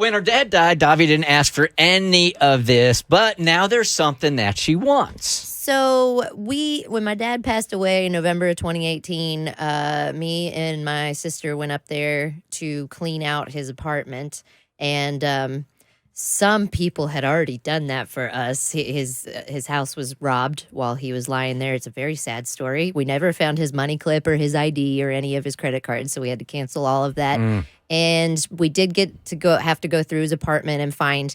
When her dad died, Davi didn't ask for any of this, but now there's something that she wants. So when my dad passed away in November of 2018, me and my sister went up there to clean out his apartment, and some people had already done that for us. His house was robbed while he was lying there. It's a very sad story. We never found his money clip or his ID or any of his credit cards, so we had to cancel all of that. And we did have to go through his apartment and find,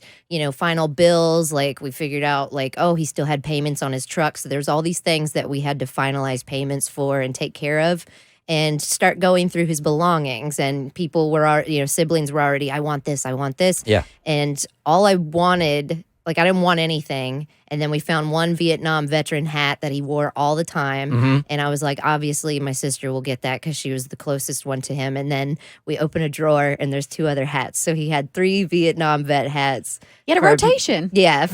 final bills. Like we figured out he still had payments on his truck. So there's all these things that we had to finalize payments for and take care of and start going through his belongings. And people were, siblings were already, I want this. Yeah. And all I wanted, I didn't want anything. And then we found one Vietnam veteran hat that he wore all the time. And I was like, obviously, my sister will get that because she was the closest one to him. And then we open a drawer and there's 2 other hats. So he had 3 Vietnam vet hats. You had a rotation. Yeah.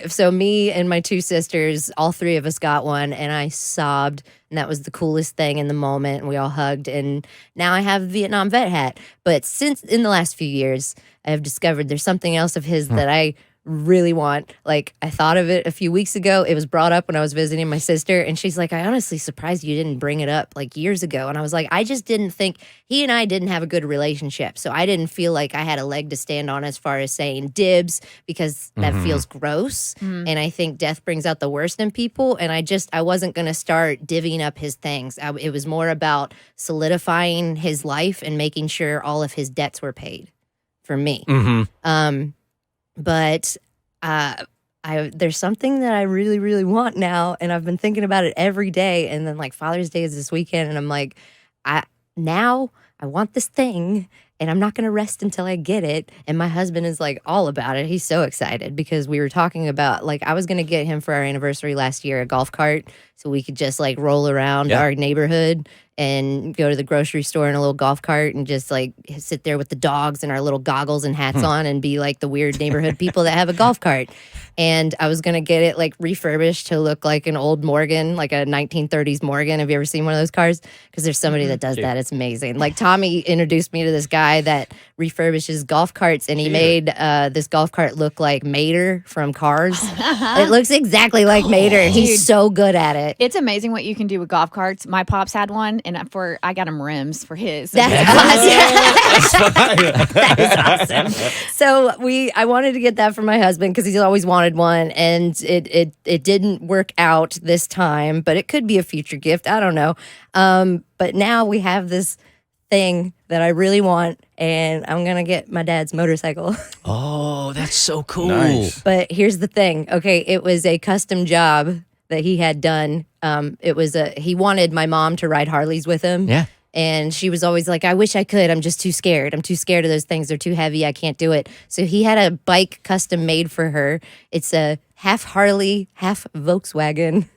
So me and my 2 sisters, all 3 of us got one. And I sobbed. And that was the coolest thing in the moment. And we all hugged. And now I have a Vietnam vet hat. But since in the last few years, I have discovered there's something else of his that I really want. I thought of it a few weeks ago. It was brought up when I was visiting my sister, and she's like, I honestly surprised you didn't bring it up years ago. And I was like, I just didn't think he and I didn't have a good relationship. So I didn't feel like I had a leg to stand on as far as saying dibs, because that feels gross. And I think death brings out the worst in people. And I wasn't going to start divvying up his things. It was more about solidifying his life and making sure all of his debts were paid for me. But there's something that I really, really want now, and I've been thinking about it every day. And then Father's Day is this weekend, and I'm like, I want this thing, and I'm not going to rest until I get it. And my husband is all about it. He's so excited because we were talking about I was going to get him for our anniversary last year a golf cart so we could just roll around our neighborhood and go to the grocery store in a little golf cart and just sit there with the dogs and our little goggles and hats on and be the weird neighborhood people that have a golf cart. And I was going to get it refurbished to look like an old Morgan, like a 1930s Morgan. Have you ever seen one of those cars? Because there's somebody that does that. It's amazing. Tommy introduced me to this guy that refurbishes golf carts, and he made this golf cart look like Mater from Cars. It looks exactly like Mater. He's so good at it. It's amazing what you can do with golf carts. My pops had one, and I got him rims for his. That's awesome. That is awesome. So I wanted to get that for my husband because he's always wanted one, and it didn't work out this time, but it could be a future gift. I don't know. But now we have this thing that I really want, and I'm gonna get my dad's motorcycle. Oh, that's so cool. Nice. But here's the thing. Okay, it was a custom job that he had done. He wanted my mom to ride Harleys with him. Yeah. And she was always like, I wish I could. I'm just too scared. I'm too scared of those things. They're too heavy. I can't do it. So he had a bike custom made for her. It's a half Harley, half Volkswagen.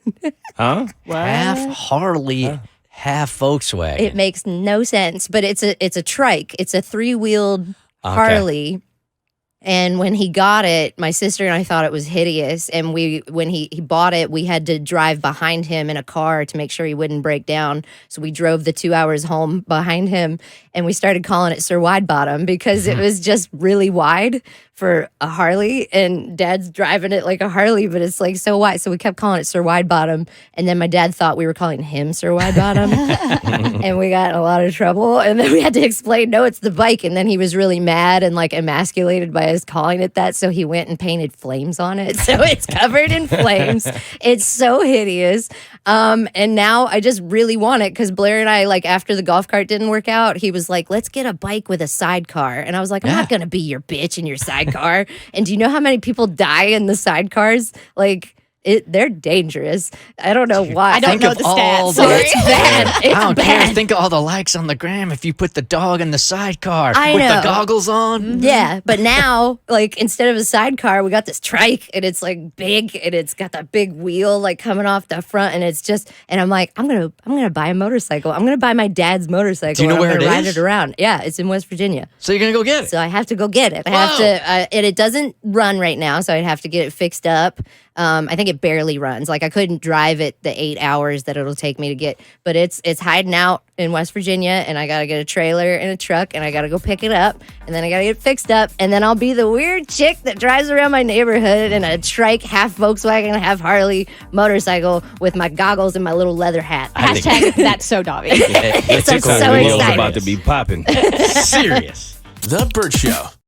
Huh? Half Harley, half Volkswagen. It makes no sense, but it's a trike. It's a 3-wheeled Harley. And when he got it, my sister and I thought it was hideous. And when he bought it, we had to drive behind him in a car to make sure he wouldn't break down. So we drove the 2 hours home behind him, and we started calling it Sir Wide Bottom because it was just really wide for a Harley. And Dad's driving it like a Harley, but it's so wide. So we kept calling it Sir Wide Bottom. And then my dad thought we were calling him Sir Wide Bottom. And we got in a lot of trouble. And then we had to explain, no, it's the bike. And then he was really mad and emasculated by us calling it that. So he went and painted flames on it. So it's covered in flames. It's so hideous. And now I just really want it because Blair and I, after the golf cart didn't work out, he was like, let's get a bike with a sidecar. And I was like, I'm not going to be your bitch in your sidecar. And do you know how many people die in the sidecars? They're dangerous. I don't know why. I don't know the stats. It's bad. It's I don't bad. care. Think of all the likes on the gram if you put the dog in the sidecar I with know. the goggles on. Yeah, but now, instead of a sidecar, we got this trike, and it's big, and it's got that big wheel coming off the front, and it's just, and I'm like, I'm gonna buy a motorcycle. I'm gonna buy my dad's motorcycle. Do you know and where I'm it gonna ride is? it around. Yeah, it's in West Virginia. So you're gonna go get it. So I have to go get it. I have to, and it doesn't run right now, so I'd have to get it fixed up. I think it it barely runs. Like I couldn't drive it the 8 hours that it'll take me to get, but it's hiding out in West Virginia, and I got to get a trailer and a truck, and I got to go pick it up, and then I got to get it fixed up, and then I'll be the weird chick that drives around my neighborhood in a trike, half Volkswagen, half Harley motorcycle with my goggles and my little leather hat. Hashtag that's so Davi. I'm so TikTok video's excited. about to be popping. Serious. The Bert Show.